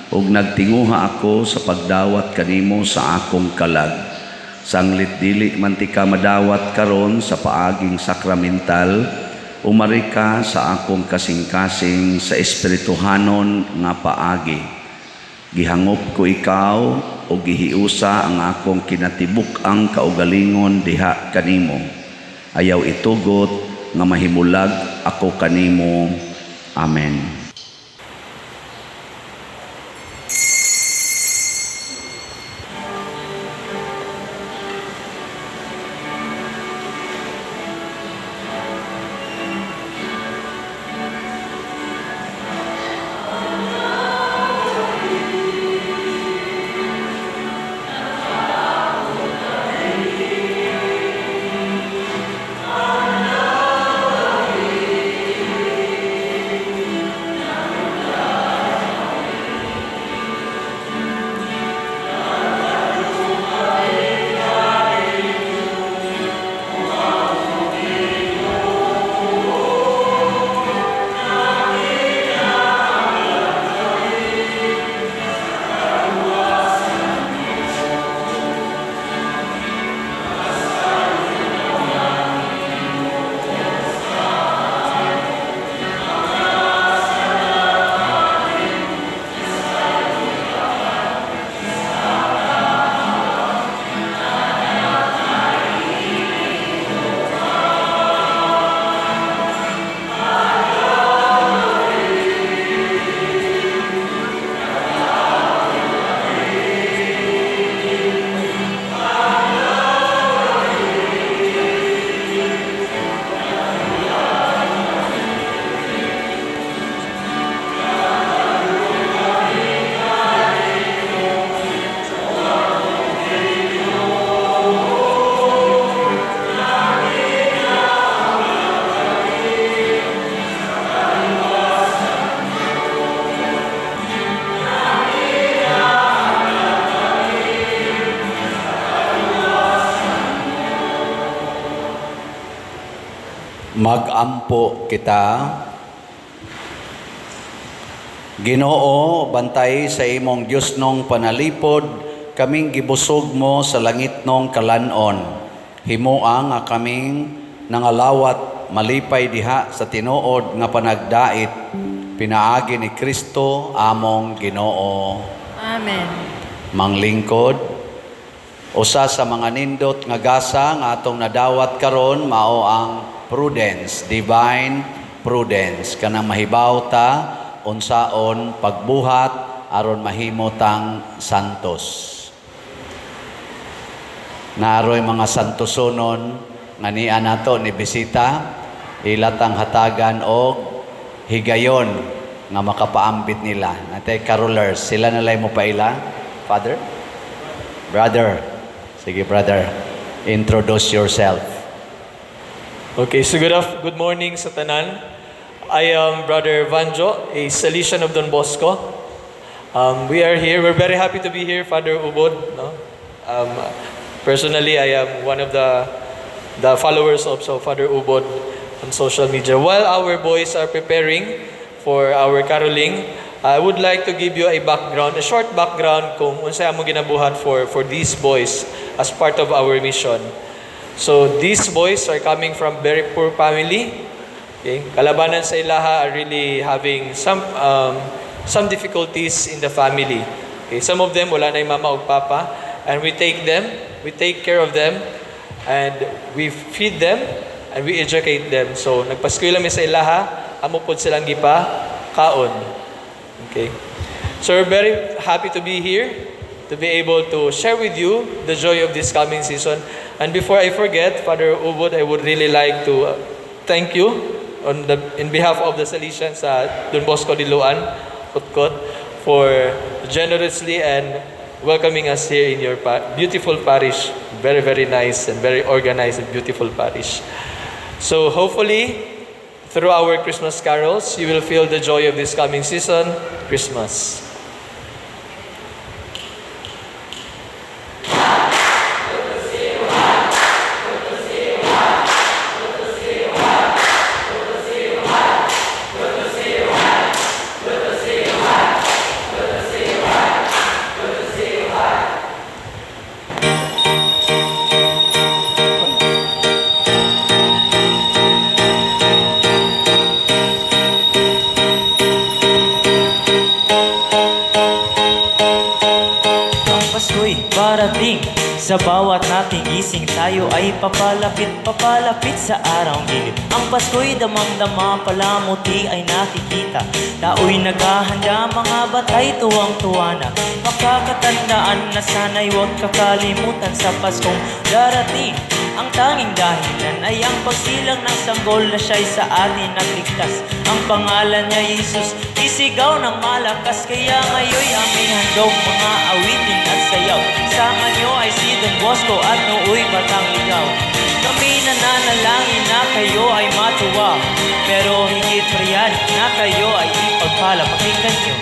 ug nagtinguha ako sa pagdawat kanimo sa akong kalag. Sanglit dili man ti ka madawat karon sa paaging sakramental, umari ka sa akong kasing-kasing sa espirituhanon nga paagi. Gihangop ko ikaw o gihiusa ang akong kinatibuk-ang kaugalingon diha kanimo. Ayaw itugot nga mahimulag ako kanimo. Amen. Magampo kita. Ginoo, bantay sa imong Dios nong panalipod, kaming gibusog mo sa langit nong kalanon. Himua nga kaming nangalawat malipay diha sa tinuod nga panagdait. Pinaagi ni Kristo among Ginoo. Amen. Manglingkod, usa sa mga nindot nga gasa nga atong nadawat karon mao ang prudence, divine prudence. Kanang mahibaw ta unsaon pagbuhat aron mahimo tang santos. Naaroy mga santosonon nga niya nato ni bisita, ilatang hatagan og higayon nga makapaambit nila. Natay carolers, sila nalay mo paila. Father? Brother. Sige, brother. Introduce yourself. Okay, so good morning sa tanan. I am Brother Vanjo, a Salesian of Don Bosco. We are here. We're very happy to be here, Father Ubod. No? Personally, I am one of the followers of Father Ubod on social media. While our boys are preparing for our caroling, I would like to give you a short background kung unsa among ginabuhat for these boys as part of our mission. So these boys are coming from very poor family. Okay? Kalabanan sa ilaha are really having some difficulties in the family. Okay? Some of them wala na yung mama o papa, and we take care of them, and we feed them, and we educate them. So nagpaskwela mi sa ilaha, amo pod silang gipa kaon. Okay. So we're very happy to be here, to be able to share with you the joy of this coming season. And before I forget, Father Ubod, I would really like to thank you in behalf of the Salesians sa Don Bosco Diluan, Kutkot, for generously and welcoming us here in your beautiful parish. Very, very nice and very organized and beautiful parish. So hopefully, through our Christmas carols, you will feel the joy of this coming season, Christmas. Parating sa bawat nating gising, tayo ay papalapit sa araw dilim. Ang Pasko'y damang-dama, palamuti ay nakikita. Tao'y naghahanda, mga batay tuwang-tuwa na. Makakatandaan na sana'y huwag kakalimutan sa Paskong darating. Ang tanging dahilan ay ang pagsilang ng sanggol na siya'y sa atin nagligtas. Ang pangalan niya Jesus, isigaw ng malakas. Kaya ngayon'y aming handog mga awitin at sayaw. Sama niyo ay si Don Bosco at nooy batang ligaw. Kami nananalangin na kayo ay matuwa, pero higit pa riyan na kayo ay ipagpala. Pakinggan niyo.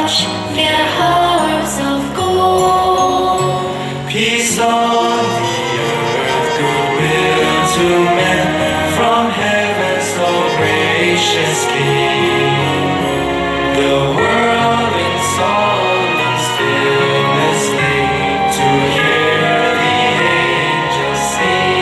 wash their hearts of gold. Peace on the earth, goodwill to men, from heaven so gracious King. The world in solemn stillness lay to hear the angels sing.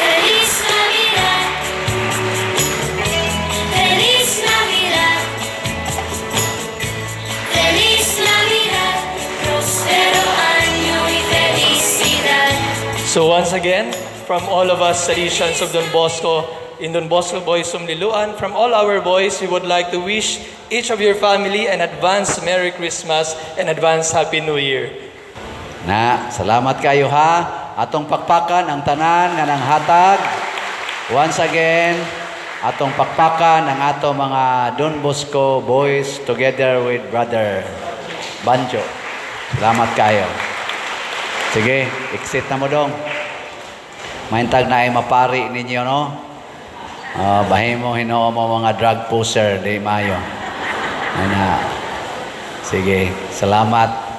Feliz Navidad. Feliz Navidad. Feliz Navidad. Prospero año y felicidad. So once again, from all of us Salesians of Don Bosco, in Don Bosco Boys Sumliluan, from all our boys, we would like to wish each of your family an advance Merry Christmas and advance Happy New Year. Na, salamat kayo ha. Atong pakpakan ang tanan nga nang hatag. Once again, atong pakpakan ang ato mga Don Bosco boys together with Brother Banjo. Salamat kayo. Sige, exit na mo dong. Maintag na ay mapari ninyo, no? Bahin mo, hinoo mo mga drug pusher, di mayo. Ana. Sige, salamat.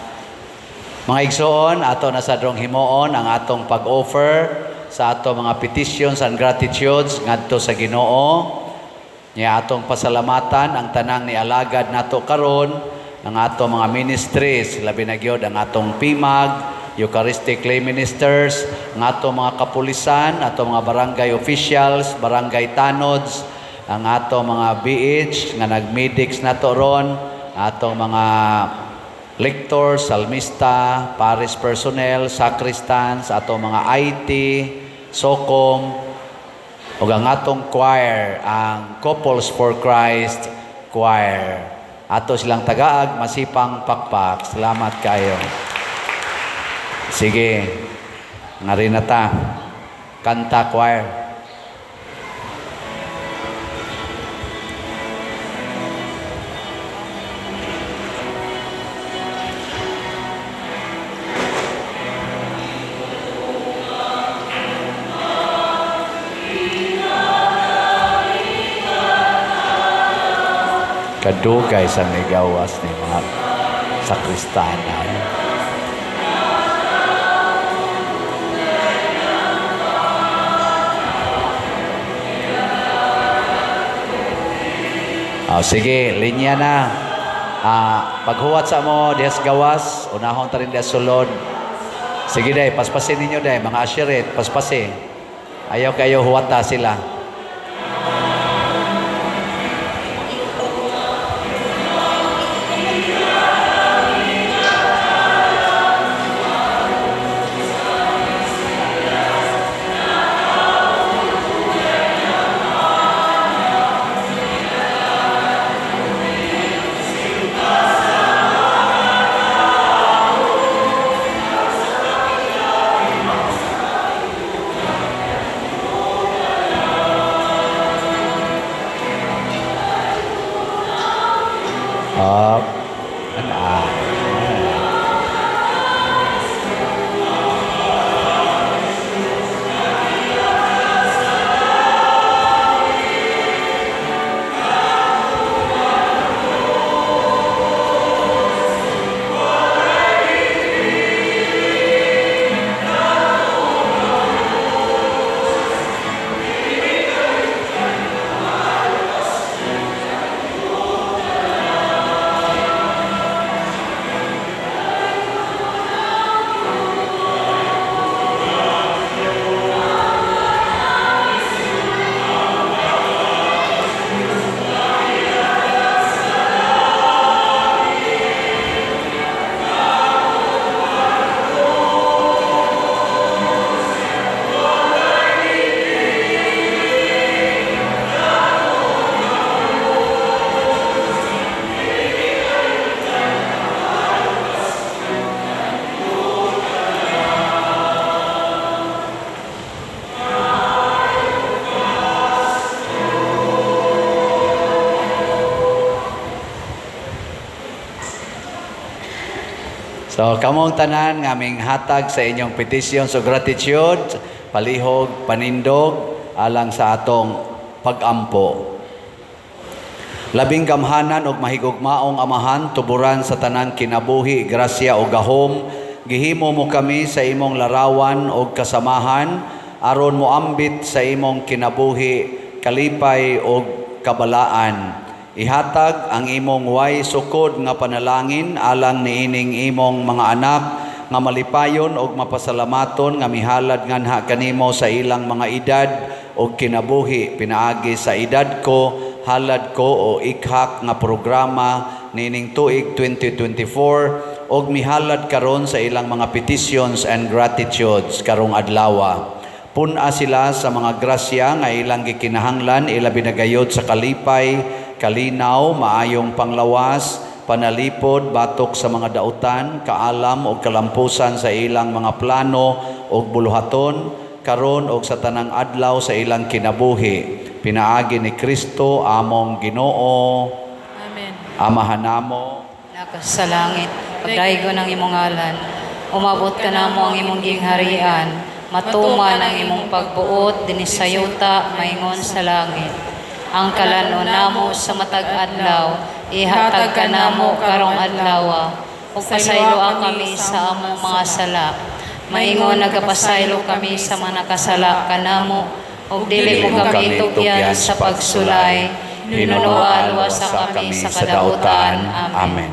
Mga igsoon, ato na sa drong himoon ang atong pag-offer sa ato mga petitions and gratitudes ngadto sa Ginoo. Niya atong pasalamatan ang tanang ni alagad nato karon ng ato mga ministries, labi na gyud ang atong PIMAG, Eucharistic Lay Ministers, ang ato mga kapulisan, ato mga barangay officials, barangay tanods, ang ato mga BH nga nagmedics nato ron, ato mga lector, salmista, parish personnel, sacristans, ato mga IT, SOCOM, o ang atong choir, ang Couples for Christ Choir. Ato silang tagaag, masipang pakpak. Salamat kayo. Sige, narinata. Kanta choir. Kadugay sa may gawas ni mga sakristanan. Sige, linya na. Paghuwat sa mo, diyas gawas, unahon ta rin diyas sulod. Sige day, paspasin ninyo day, mga asyirit, paspasin. Ayaw kayo huwata sila. Up and up. So, kamong tanan nga aming hatag sa inyong petitions o gratitude, palihog, panindog, alang sa atong pag-ampo. Labing gamhanan og mahigugmaong amahan, tuburan sa tanang kinabuhi, grasya o gahom, gihimo mo kami sa imong larawan o kasamahan, aron mo ambit sa imong kinabuhi, kalipay o kabalaan. Ihatag ang imong way sukod nga panalangin alang niining imong mga anak nga malipayon og mapasalamaton nga mihalad nganha kanimo sa ilang mga edad og kinabuhi pinaagi sa edad ko, halad ko o ikhak nga programa niining tuig 2024 og mihalad karon sa ilang mga petitions and gratitudes karong adlaw. Puna sila sa mga grasya nga ilang gikinahanglan ilabi na gayod sa kalipay, kalinaw, maayong panglawas, panalipod, batok sa mga dautan, kaalam o kalampusan sa ilang mga plano o buluhaton, karon o sa tanang adlaw sa ilang kinabuhi. Pinaagi ni Kristo among Ginoo. Amen. Amahan namo. Nakas sa langit, pagdaigo ng imong ngalan, umabot ka namo ang imong gingharian, matuman ang imong pagbuot, dinisayuta, maingon sa langit. Ang kalanon namo sa matag adlaw, ihatag ka namo karong adlaw, ug pasayloan kami sa among mga sala. Maingon nagapasaylo kami sa mga nakasala kanamo, ug dili mo kami tugyan sa pagsulay, hinunuan sa kami sa kadautan. Amen.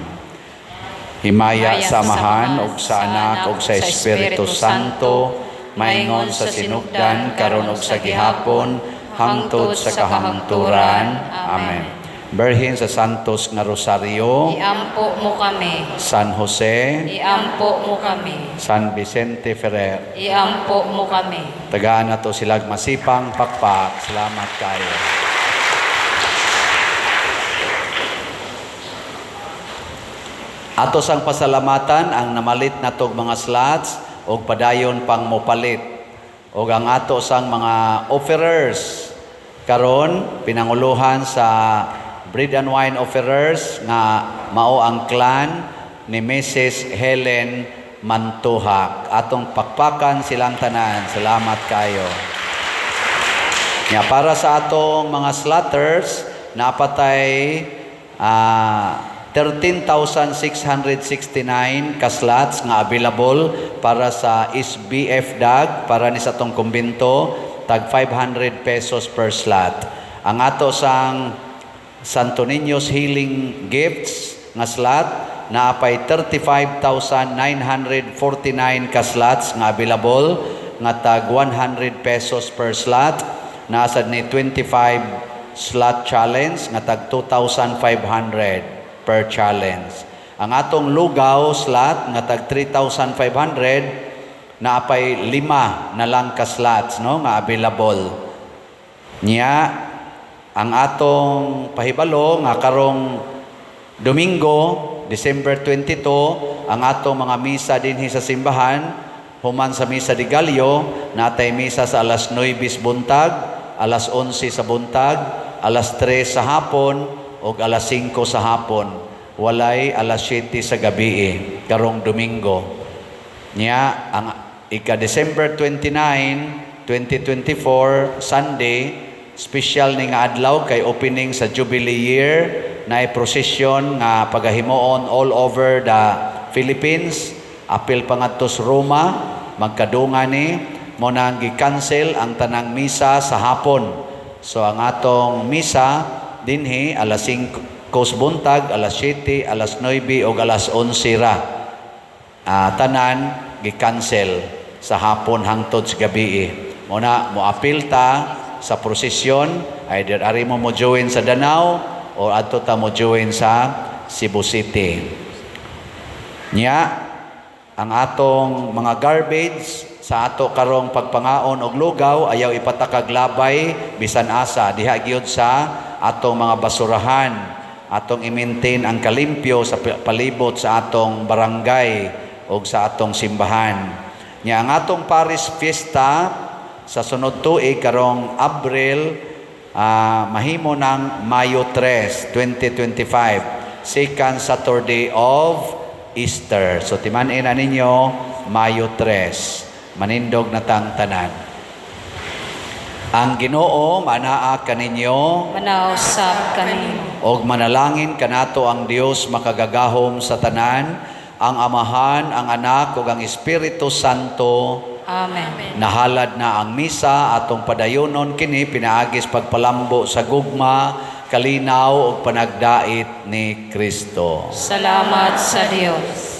Himaya sa Amahan ug sa Anak ug sa Espiritu Santo, maingon sa sinugdan karon ug sa gihapon, hangtod sa kahangturan. Amen. Berhin sa Santos nga Rosario, Iampo mo kami. San Jose, Iampo mo kami. San Vicente Ferrer. Iampo mo kami. Tagaan na to silag masipang pakpak. Salamat kayo. Ato sang pasalamatan ang namalit na tog mga slots o padayon pang mopalit. O ang ato sang mga offerers. Karon, pinanguluhan sa bread and wine offerers nga mao ang clan ni Mrs. Helen Mantuhak. Atong pakpakan silang tanan. Salamat kayo. Nga para sa atong mga slaughters, napatay 13,669 ka slots nga available para sa SBF DAG para ni sa tong kumbento, tag 500 pesos per slot. Ang ato sang Santo Niño's Healing Gifts nga slot naapay 35,949 ka slots nga available nga tag 100 pesos per slot. Naasad ni 25 slot challenge nga tag 2,500 per challenge. Ang atong lugaw slot nga tag 3,500 naapay 5 na lang ka slots no nga available. Nya ang atong pahibalo nga karong Domingo, December 22, ang atong mga misa dinhi sa simbahan, human sa misa de Gallo, natay misa sa alas 9 buntag, alas 11 sa buntag, alas 3 sa hapon, o alas 5 sa hapon. Walay alas 7 sa gabi, karong Domingo. Nya, ang ika-December 29, 2024, Sunday, special ni nga adlaw kay opening sa Jubilee Year, na prosesyon nga pagahimoon all over the Philippines, apil pangadto sa Roma, magkadungan ni mo nang gi-cancel ang tanang misa sa hapon. So ang atong misa dinhi alas 5 buntag, alas 7, alas 9 o alas 11 ra. Tanan gi-cancel sa hapon hangtod sa gabi. Muna mo apil ta sa prosesyon, either ari mo join sa Danau o ato ta mo join sa Cebu City. Nya, ang atong mga garbage sa ato karong pagpangaon og lugaw ayaw ipatakag labay bisan asa diha gyud sa atong mga basurahan. Atong i-maintain ang kalimpyo sa palibot sa atong barangay o sa atong simbahan. Nya ang atong Paris Fiesta sa sunod tuig karong Abril mahimo ng Mayo 3, 2025, second Saturday of Easter. So timanin na ninyo Mayo 3, manindog na tang tanan. Ang Ginoo manaa kaninyo, Manausap kanimo. og manalangin kanato ang Dios makagagahom sa tanan, ang Amahan, ang Anak ug ang Espiritu Santo. Amen. Nahalad na ang misa atong padayonon kini pinaagis pagpalambo sa gugma, kalinaw ug panagdait ni Kristo. Salamat sa Dios.